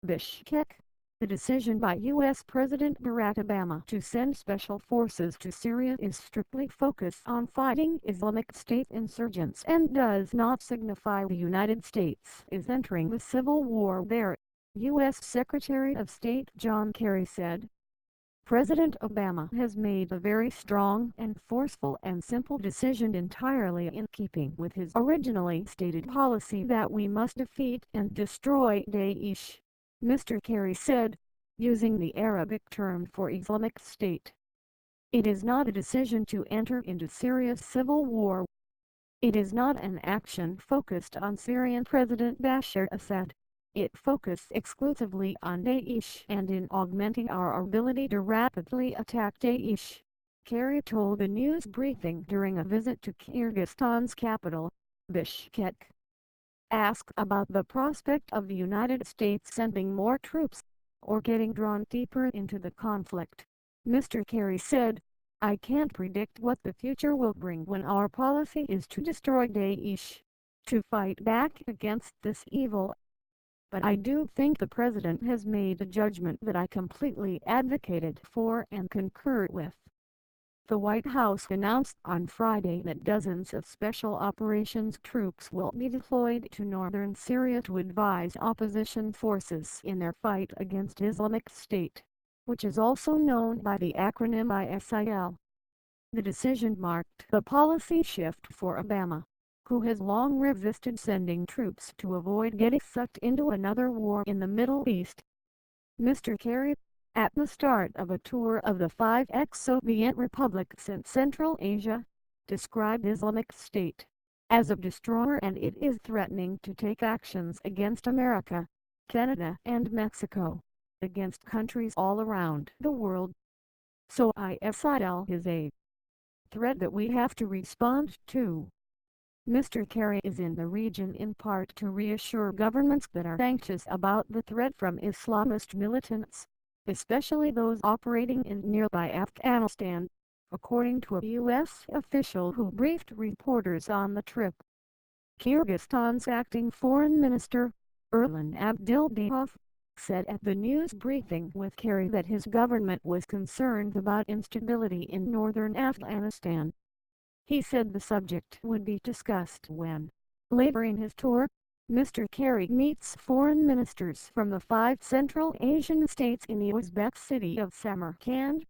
Bishkek. The decision by U.S. President Barack Obama to send special forces to Syria is strictly focused on fighting Islamic State insurgents and does not signify the United States is entering the civil war there, U.S. Secretary of State John Kerry said. President Obama has made a very strong and forceful and simple decision entirely in keeping with his originally stated policy that we must defeat and destroy Daesh, Mr. Kerry said, using the Arabic term for Islamic State. It is not a decision to enter into Syria's civil war. It is not an action focused on Syrian President Bashar Assad. It focused exclusively on Daesh and in augmenting our ability to rapidly attack Daesh, Kerry told a news briefing during a visit to Kyrgyzstan's capital, Bishkek. Asked about the prospect of the United States sending more troops, or getting drawn deeper into the conflict, Mr. Kerry said, "I can't predict what the future will bring when our policy is to destroy Daesh, to fight back against this evil. But I do think the President has made a judgment that I completely advocated for and concur with." The White House announced on Friday that dozens of special operations troops will be deployed to northern Syria to advise opposition forces in their fight against Islamic State, which is also known by the acronym ISIL. The decision marked a policy shift for Obama, who has long resisted sending troops to avoid getting sucked into another war in the Middle East. Mr. Kerry, at the start of a tour of the 5 ex-Soviet republics in Central Asia, described Islamic State as a destroyer and it is threatening to take actions against America, Canada and Mexico, against countries all around the world. So ISIL is a threat that we have to respond to. Mr. Kerry is in the region in part to reassure governments that are anxious about the threat from Islamist militants, especially those operating in nearby Afghanistan, according to a U.S. official who briefed reporters on the trip. Kyrgyzstan's acting foreign minister, Erlan Abduldayev, said at the news briefing with Kerry that his government was concerned about instability in northern Afghanistan. He said the subject would be discussed when, later in his tour, Mr. Kerry meets foreign ministers from the 5 Central Asian states in the Uzbek city of Samarkand.